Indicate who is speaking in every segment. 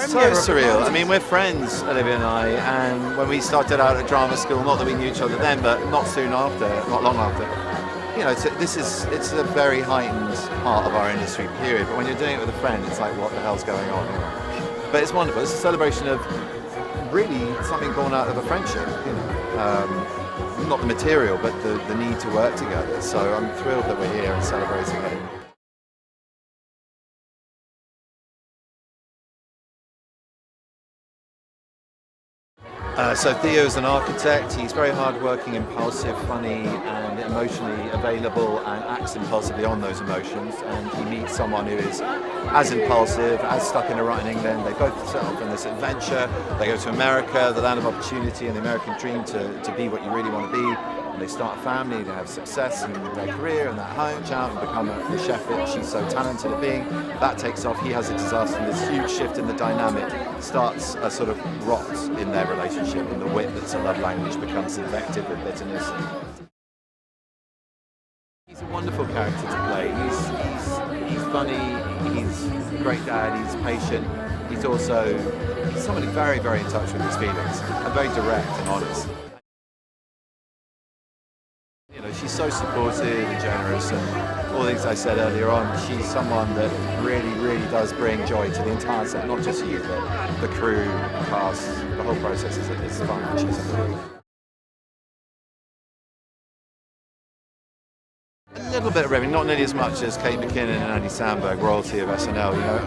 Speaker 1: So surreal. I mean, we're friends, Olivia and I, and when we started out at drama school, not that we knew each other then, but not soon after, not long after, you know, it's a very heightened part of our industry, period. But when you're doing it with a friend, it's like, what the hell's going on? You know? But it's wonderful. It's a celebration of really something born out of a friendship, you know. Not the material, but the need to work together. So I'm thrilled that we're here and celebrating it. So Theo's an architect. He's very hardworking, impulsive, funny, and emotionally available, and acts impulsively on those emotions. And he meets someone who is as impulsive, as stuck in a rut in England. They both set off on this adventure. They go to America, the land of opportunity, and the American dream to be what you really want to be. And they start a family, they have success in their career and their home, out and become the chef that she's so talented at being. That takes off. He has a disaster, and this huge shift in the dynamic starts a sort of rot in their relationship, and the wit that's a love language becomes infected with bitterness. He's a wonderful character to play. He's funny, he's a great dad, he's patient. He's also somebody very, very in touch with his feelings, and very direct and honest. You know, she's so supportive and generous, and all the things I said earlier on. She's someone that really, really does bring joy to the entire set, not just you, but the crew, the cast, the whole process is fun, and she's unbelievable. A little bit of everything, not nearly as much as Kate McKinnon and Andy Samberg, royalty of SNL. You know,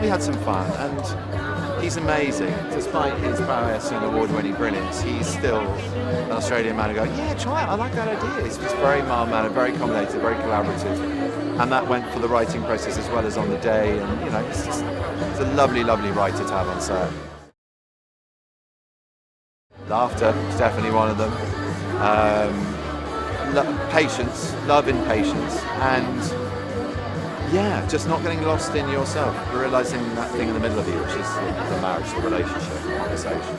Speaker 1: we had some fun, and he's amazing. Despite his prowess and award-winning brilliance, he's still an Australian man who goes, yeah, try it, I like that idea. He's just very mild-mannered, very accommodative, very collaborative. And that went for the writing process as well as on the day. And, you know, it's a lovely, lovely writer to have on set. Laughter is definitely one of them. Patience, love in patience, and yeah, just not getting lost in yourself, realising that thing in the middle of you, which is the marriage, the relationship, the conversation.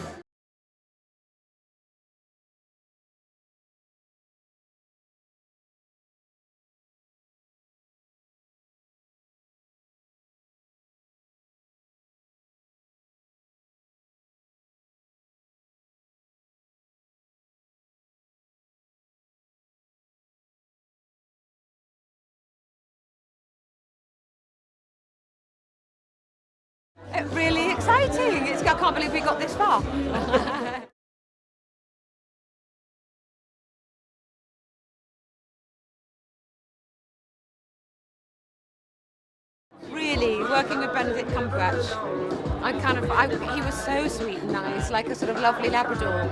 Speaker 2: Really exciting. I can't believe we got this far. Really, working with Benedict Cumberbatch, he was so sweet and nice, like a sort of lovely Labrador.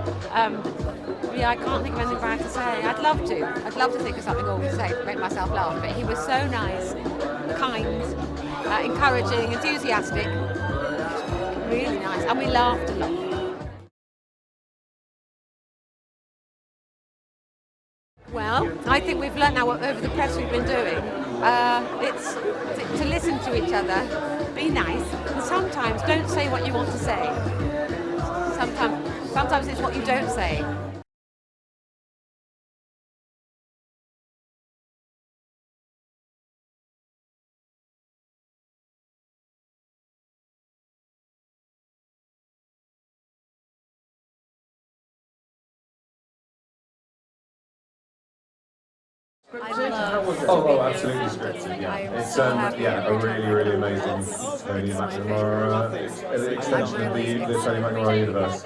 Speaker 2: Yeah, I can't think of anything bad to say. I'd love to think of something awful to say to make myself laugh, but he was so nice, kind, encouraging, enthusiastic, really nice, and we laughed a lot. Well, I think we've learnt now over the press we've been doing, it's to listen to each other, be nice, and sometimes don't say what you want to say. Sometimes it's what you don't say.
Speaker 3: Absolutely scripted, yeah. It's a really, really amazing Tony McNamara. It's an extension of the Tony McNamara universe.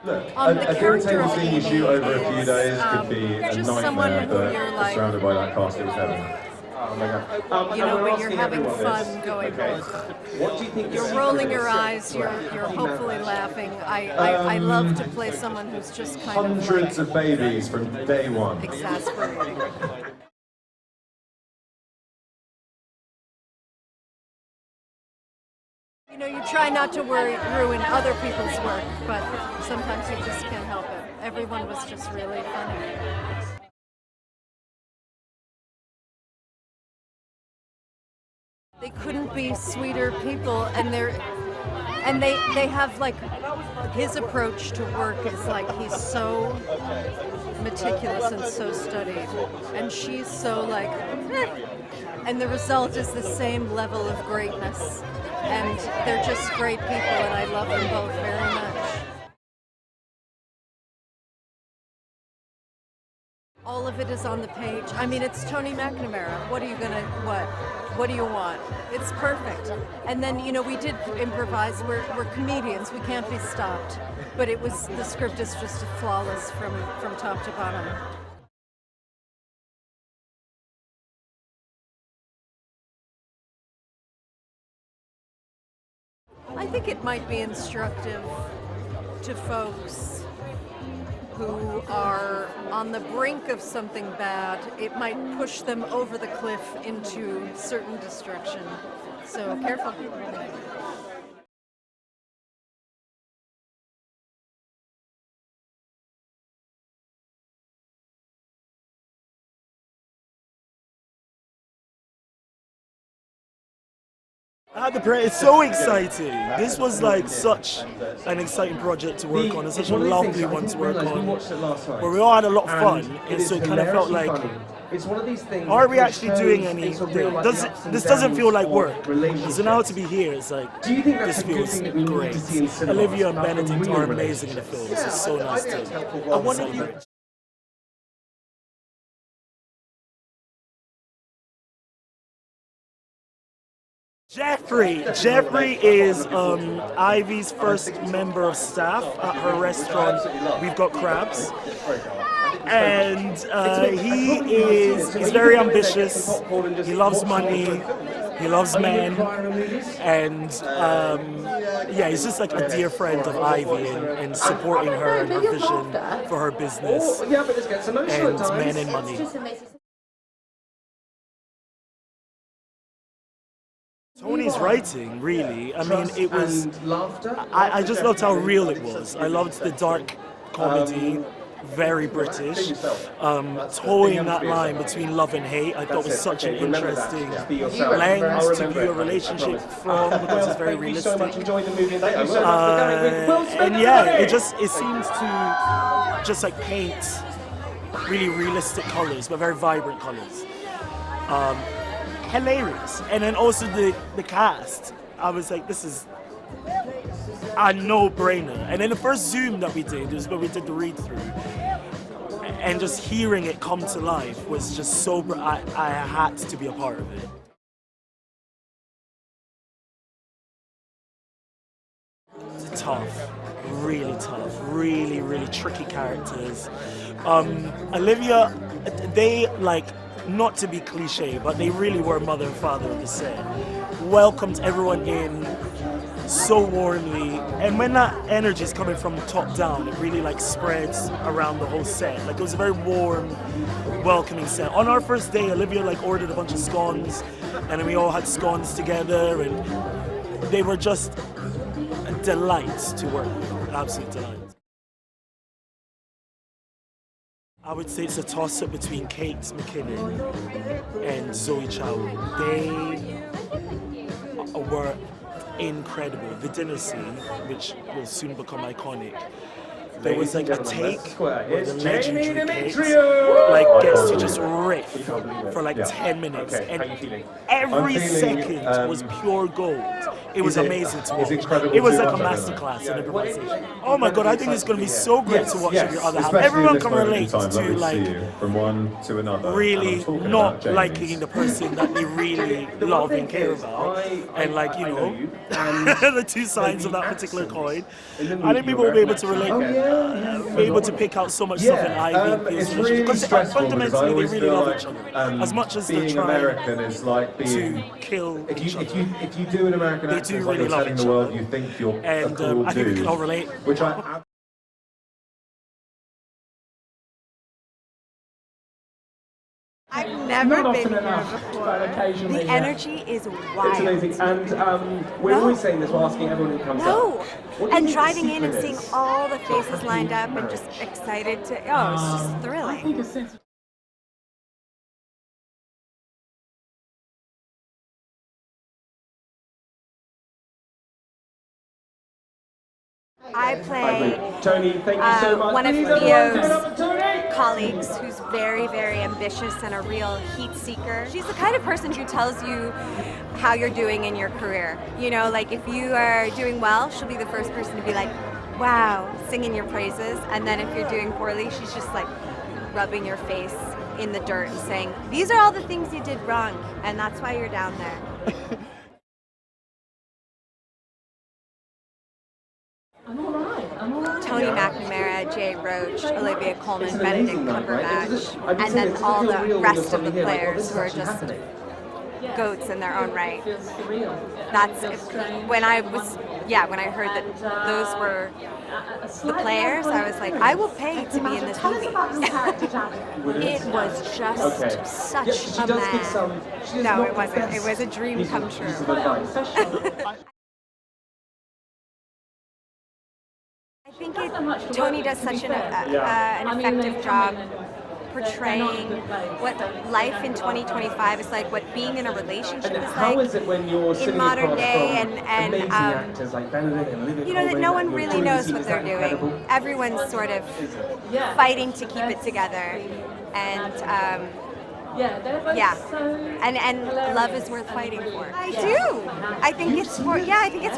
Speaker 3: Look, a dinner table scene you shoot over a few days could be a nightmare, but surrounded by that cast, it was heaven.
Speaker 4: You know, when you're having fun going,
Speaker 3: what do you think
Speaker 4: you're rolling your eyes, you're hopefully laughing. I love to play someone who's just kind
Speaker 3: hundreds of babies from day one.
Speaker 4: Exasperating. You know, you try not to ruin other people's work, but sometimes you just can't help it. Everyone was just really funny. They couldn't be sweeter people, and And they have like, his approach to work is like, he's so meticulous and so studied, and she's so like, and the result is the same level of greatness. And they're just great people, and I love them both very much. All of it is on the page. I mean, it's Tony McNamara. What do you want? It's perfect. And then, you know, we did improvise. We're comedians. We can't be stopped. But the script is just flawless from top to bottom. I think it might be instructive to folks who are on the brink of something bad. It might push them over the cliff into certain destruction. So careful.
Speaker 5: It's so exciting. This was like such an exciting project to work on, and such a lovely one to work on, where we all had a lot of fun, and so it kind of felt like, are we actually doing anything? This doesn't feel like work. So now to be here, it's like, this feels great. Olivia and Benedict are amazing in the film. It's so nice to celebrate. Jeffrey is Ivy's first member of staff at her restaurant. We've got crabs, and he's very ambitious. He loves money. He loves men, and he's just like a dear friend of Ivy and supporting her and her vision for her business and men and money. Tony's writing, really. I mean, it was. I just loved how real it was. I loved the dark comedy, very British. Towing that line between love and hate, I thought was such an interesting lens to view a relationship from, because it's very realistic. And yeah, it seems to just like paint really realistic colors, but very vibrant colors. Hilarious. And then also the cast, I was like, this is a no-brainer. And then the first Zoom that we did was when we did the read-through, and just hearing it come to life was just so I had to be a part of it. It's tough, really tricky characters. Olivia, they like, not to be cliche, but they really were mother and father of the set. Welcomed everyone in so warmly, and when that energy is coming from top down, it really like spreads around the whole set. Like, it was a very warm, welcoming set. On our first day, Olivia like ordered a bunch of scones, and then we all had scones together, and they were just a delight to work with, absolute delight. I would say it's a toss-up between Kate McKinnon and Zoë Chao. They were incredible. The dinner scene, which will soon become iconic, there was like a take where the legendary Kate like gets to just riff for like 10 minutes, and every second was pure gold. It was amazing to watch. It was like a masterclass in improvisation. Oh my god, I think it's going to be so great to watch with your other half. Everyone can relate to like really not liking the person that they really love and care about, and like, you know, the two sides of that particular coin. I think people will be able to relate. Be able to pick out so much stuff in Ivy, because fundamentally they really love each other, as much as they're trying to kill each other.
Speaker 3: If you do an American accent,
Speaker 5: do really love each other,
Speaker 3: you think you're
Speaker 5: and I think we can all relate.
Speaker 6: I've never been here before. The energy is wild.
Speaker 7: It's amazing, and we're always saying this, we're asking everyone who comes up.
Speaker 6: And driving in and seeing all the faces lined up and just excited to, it's just thrilling. I play
Speaker 7: Tony, thank you so much.
Speaker 6: one of
Speaker 7: Please, everyone, stand
Speaker 6: Theo's
Speaker 7: up for Tony.
Speaker 6: colleagues who's very, very ambitious and a real heat seeker. She's the kind of person who tells you how you're doing in your career. You know, like if you are doing well, she'll be the first person to be like, wow, singing your praises. And then if you're doing poorly, she's just like rubbing your face in the dirt and saying, these are all the things you did wrong, and that's why you're down there. Tony McNamara, Jay Roach, Olivia Colman, Benedict Cumberbatch, and then all the rest of the players who are just goats in their own right. That's when I heard that those were the players, I was like, I will pay to be in this movie. It was just such a mess. No, it wasn't. It was a dream come true. I think Tony does such an effective job portraying what life in 2025 is like, what being in a relationship is
Speaker 7: How
Speaker 6: like
Speaker 7: is it when you're
Speaker 6: in modern day, and
Speaker 7: actors like Benedict and Olivia
Speaker 6: you know, that
Speaker 7: Colman
Speaker 6: no one
Speaker 7: and
Speaker 6: really
Speaker 7: joining
Speaker 6: knows
Speaker 7: the
Speaker 6: what
Speaker 7: team,
Speaker 6: they're
Speaker 7: is that
Speaker 6: doing.
Speaker 7: incredible?
Speaker 6: Everyone's sort of fighting to keep it together, and and love is worth fighting for. I do. I think it's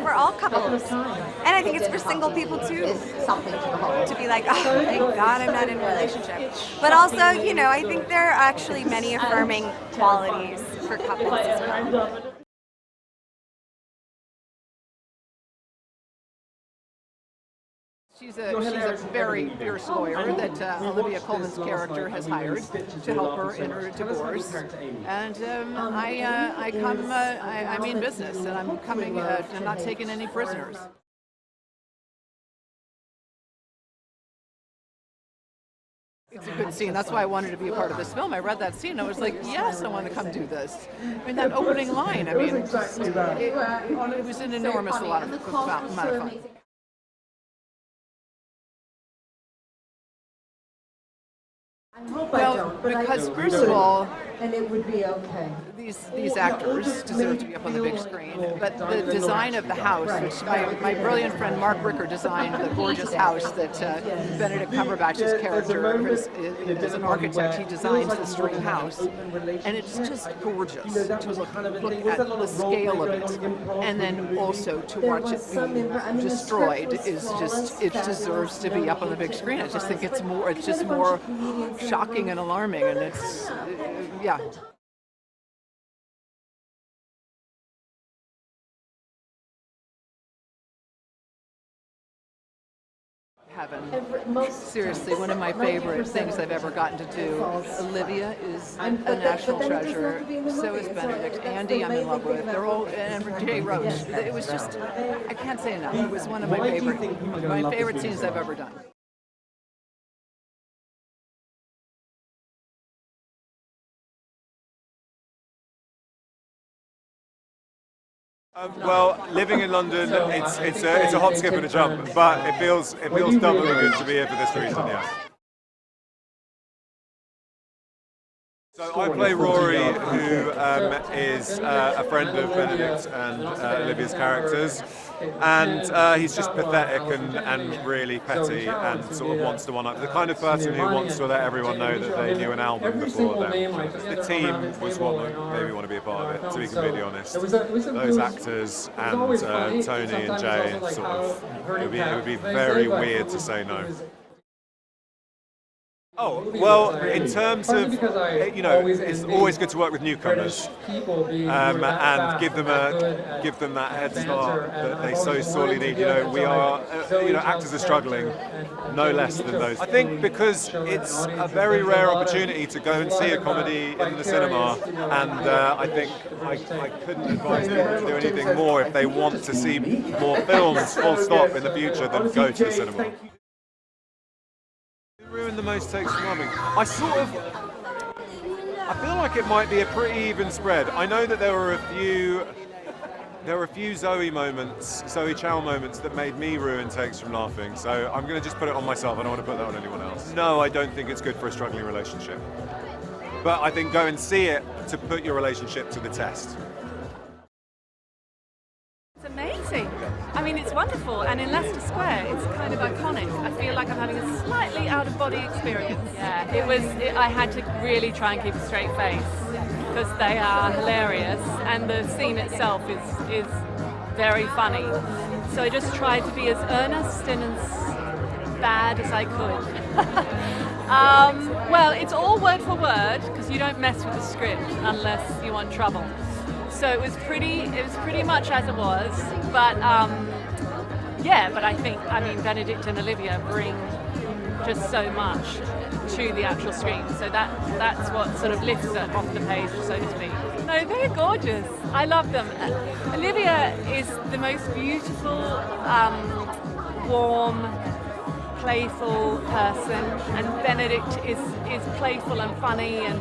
Speaker 6: for all couples, and I think it's for single people too. To be like, oh, thank God I'm not in a relationship. But also, you know, I think there are actually many affirming qualities for couples as well.
Speaker 8: She's a very fierce lawyer that Olivia Colman's character has hired to help her in her divorce. And I mean business, and I'm coming, I'm not taking any prisoners. It's a good scene. That's why I wanted to be a part of this film. I read that scene and I was like, yes, I want to come do this. I mean, that opening line, I mean, it was an enormous amount of fun. Well, because first of all,
Speaker 9: and it would be okay.
Speaker 8: These actors deserve to be up on the big screen, but the design of the house, which my brilliant friend Mark Ricker designed, the gorgeous house that Benedict Cumberbatch's character is an architect. He designs this dream house, and it's just gorgeous to look at the scale of it, and then also to watch it be destroyed is just, it deserves to be up on the big screen. I just think it's just more shocking and alarming, and it's yeah. Heaven. Seriously, one of my favorite things I've ever gotten to do. Olivia is a national treasure. So is Benedict. Andy, I'm in love with. They're all, and Jay Roach. It was just, I can't say enough. It was one of my favorite scenes I've ever done.
Speaker 3: Well, living in London, it's a hop, skip, and a jump, but it feels doubly good to be here for this reason. Yeah. So I play Rory, who is a friend of Benedict and Olivia's characters, and he's just pathetic and really petty and sort of wants to one-up. The kind of person who wants to let everyone know that they knew an album before them. The team was what made me want to be a part of it, to be completely honest. Those actors and Tony and Jay, sort of, it would be very weird to say no. Oh, well, in terms of, you know, it's always good to work with newcomers and give them that head start that they so sorely need. You know, we are, actors are struggling no less than those. I think because it's a very rare opportunity to go and see a comedy in the cinema, and I think I couldn't advise people to do anything more if they want to see more films, full stop, in the future than go to the cinema. Ruined the most takes from loving. I feel like it might be a pretty even spread. I know that there were a few Zoë Chao moments that made me ruin takes from laughing. So I'm going to just put it on myself. I don't want to put that on anyone else. No, I don't think it's good for a struggling relationship. But I think go and see it to put your relationship to the test.
Speaker 10: It's amazing. I mean, it's wonderful. And in Leicester Square,
Speaker 9: Square. It's kind of iconic. I feel like I'm having a slightly out-of-body experience. Yeah, I had to really try and keep a straight face because they are hilarious, and the scene itself is very funny. So I just tried to be as earnest and as bad as I could. Well, it's all word for word because you don't mess with the script unless you want trouble. So it was pretty much as it was, but but I think Benedict and Olivia bring just so much to the actual screen. So that's what sort of lifts it off the page, so to speak. No, they're gorgeous. I love them. Olivia is the most beautiful, warm, playful person, and Benedict is playful and funny, and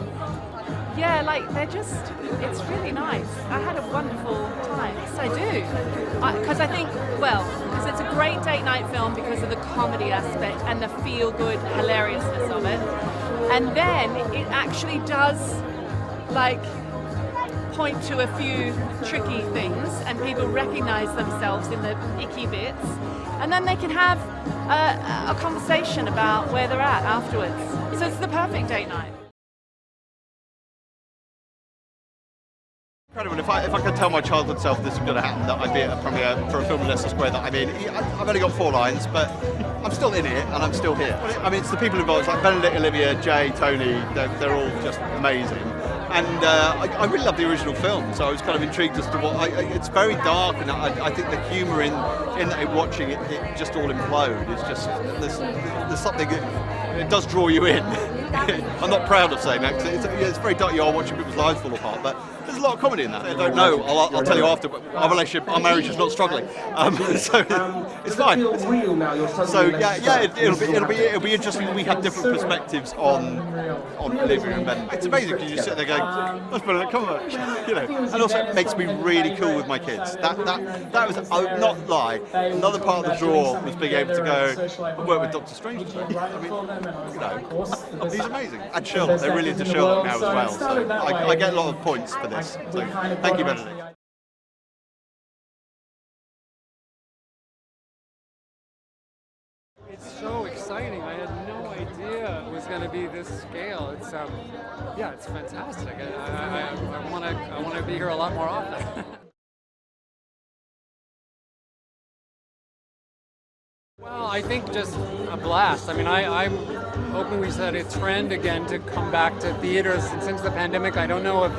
Speaker 9: it's really nice. I had a wonderful time. Yes, I do. Because because it's a great date night film because of the comedy aspect and the feel-good hilariousness of it. And then it actually does, point to a few tricky things, and people recognize themselves in the icky bits. And then they can have a conversation about where they're at afterwards. So it's the perfect date night.
Speaker 10: Incredible. If I could tell my childhood self this was going to happen, that I'd be at a premiere for a film in Leicester Square that I'm in. I've only got 4 lines, but I'm still in it and I'm still here. I mean, it's the people involved, like Benedict, Olivia, Jay, Tony, they're all just amazing. And I really love the original film, so I was kind of intrigued as to what. It's very dark, and I think the humour in watching it just all implode is just there's something. It does draw you in. I'm not proud of saying that because it's very dark. You are watching people's lives fall apart, but there's a lot of comedy in that. I don't know. I'll tell you after. But our marriage is not struggling, so it's fine. So it'll be interesting. We have different perspectives on Olivia and Ben. It's amazing because you sit there going, "That's Benedict Cumberbatch," and also it makes me really cool with my kids. That was, I would not lie. Another part of the draw was being able to go and work with Dr. Strange. I mean, he's amazing. And Sherlock, they're really into Sherlock now as well. So I get a lot of points for this. So thank you, Benedict.
Speaker 11: It's so exciting. I had no idea it was going to be this scale. It's it's fantastic. I want to be here a lot more often. Well, I think just a blast. I mean, I'm hoping we set a trend again to come back to theaters. And since the pandemic, I don't know if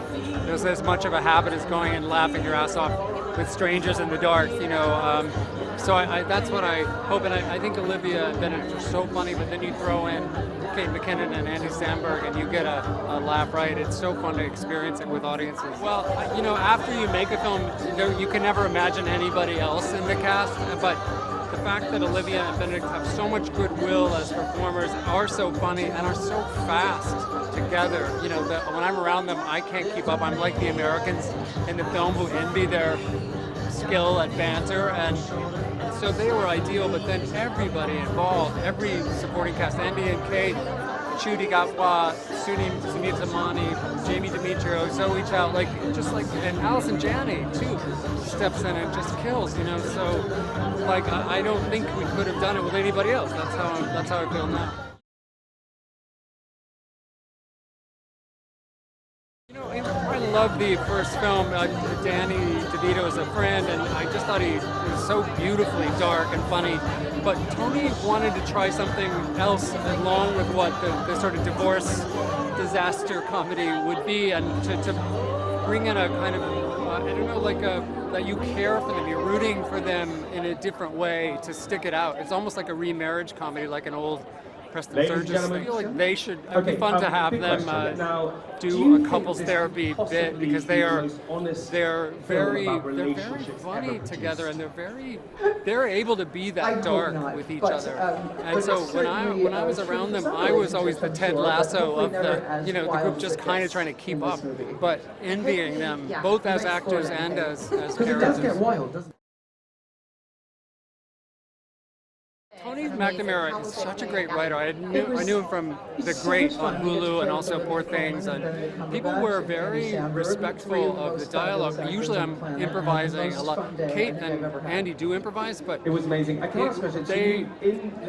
Speaker 11: there's as much of a habit as going and laughing your ass off with strangers in the dark, So that's what I hope. And I think Olivia and Benedict are so funny, but then you throw in Kate McKinnon and Andy Samberg and you get a laugh right. It's so fun to experience it with audiences. Well, after you make a film, you can never imagine anybody else in the cast, but the fact that Olivia and Benedict have so much goodwill as performers, are so funny, and are so fast together, when I'm around them, I can't keep up. I'm like the Americans in the film who envy their skill at banter, and so they were ideal, but then everybody involved, every supporting cast, Andy and Kate, Ncuti Gatwa, Sunita Zamani, Jamie Demetriou, Zoë Chao, and Allison Janney too steps in and just kills, So, I don't think we could have done it with anybody else. That's how I feel now. I love the first film. Danny DeVito is a friend, and I just thought he was so beautifully dark and funny. But Tony wanted to try something else along with what the sort of divorce disaster comedy would be, and to bring in a kind of, that you care for them, you're rooting for them in a different way, to stick it out. It's almost like a remarriage comedy, like an old Preston Sturges. I feel like it would be fun to have them do a couples therapy bit, because they're very funny together, and they're able to be that dark with each other. And so when I was around them, I was always the Ted Lasso of the group, just kind of trying to keep up, but envying them both as actors and as characters. Tony McNamara is such a great writer. I knew him from The Great on Hulu and also Poor Things, and people were very respectful of the dialogue. Usually I'm improvising a lot. Kate and Andy do improvise, but
Speaker 7: It was amazing.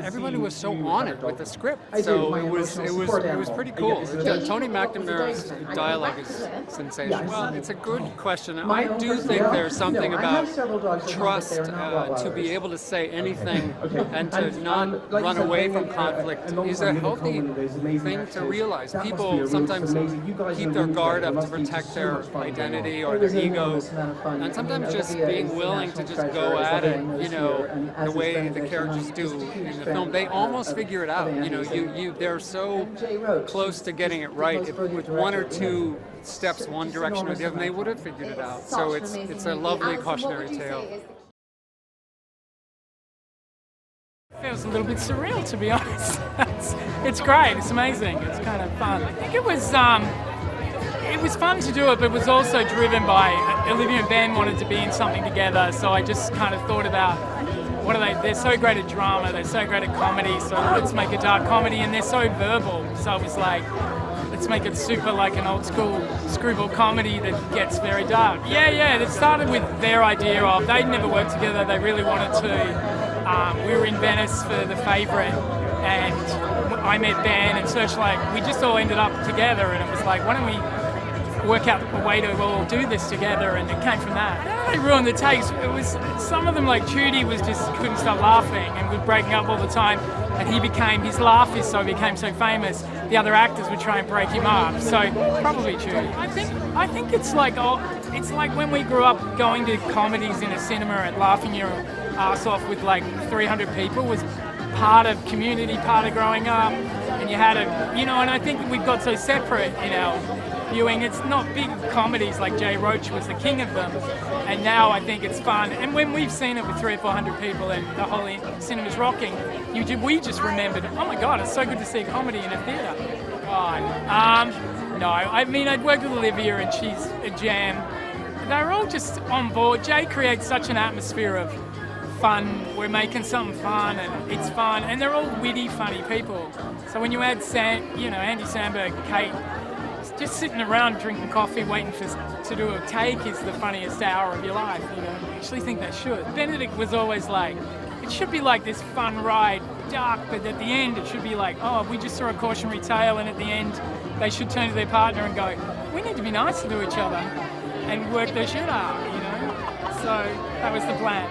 Speaker 11: everybody was so on it with the script, so it was pretty cool. Tony McNamara's dialogue is sensational. Well, it's a good question. I do think there's something about trust to be able to say anything and to not run away from conflict is a healthy thing to realize. People sometimes keep their guard up to protect their identity or their ego, and sometimes just being willing to just go at it, the way the characters do in the film. They almost figure it out. They're so close to getting it right. If with one or two steps one direction or the other, they would have figured it out. So it's a lovely cautionary tale.
Speaker 12: It feels a little bit surreal, to be honest. It's great. It's amazing. It's kind of fun. I think it was fun to do it, but it was also driven by Olivia and Ben wanted to be in something together, so I just kind of thought about what are they? They're so great at drama. They're so great at comedy. So let's make a dark comedy, and they're so verbal. So it was like, let's make it super like an old school screwball comedy that gets very dark. Yeah. It started with their idea of, they'd never worked together, they really wanted to. We were in Venice for The Favourite, and I met Ben and Searchlight. We just all ended up together, and it was like, why don't we work out a way to all do this together? And it came from that. I don't know, they ruined the takes. It was, some of them, like Ncuti couldn't stop laughing and was breaking up all the time, and his laugh became so famous, the other actors would try and break him up. So probably Ncuti. I think it's like when we grew up going to comedies in a cinema and laughing your ass off with like 300 people was part of community, part of growing up, and you had and I think we've got so separate in our viewing. It's not big comedies like Jay Roach was the king of them, and now I think it's fun. And when we've seen it with 300 or 400 people and the whole cinema's rocking, we just remembered, oh my God, it's so good to see a comedy in a theatre. God. No, I mean, I'd worked with Olivia and she's a jam. They're all just on board. Jay creates such an atmosphere of fun. We're making something fun and it's fun, and they're all witty, funny people. So when you add Andy Samberg, Kate, just sitting around drinking coffee, waiting to do a take is the funniest hour of your life. I actually think they should. Benedict was always like, it should be like this fun ride, dark, but at the end it should be like, oh, we just saw a cautionary tale, and at the end they should turn to their partner and go, we need to be nicer to each other and work their shit out, So that was the plan.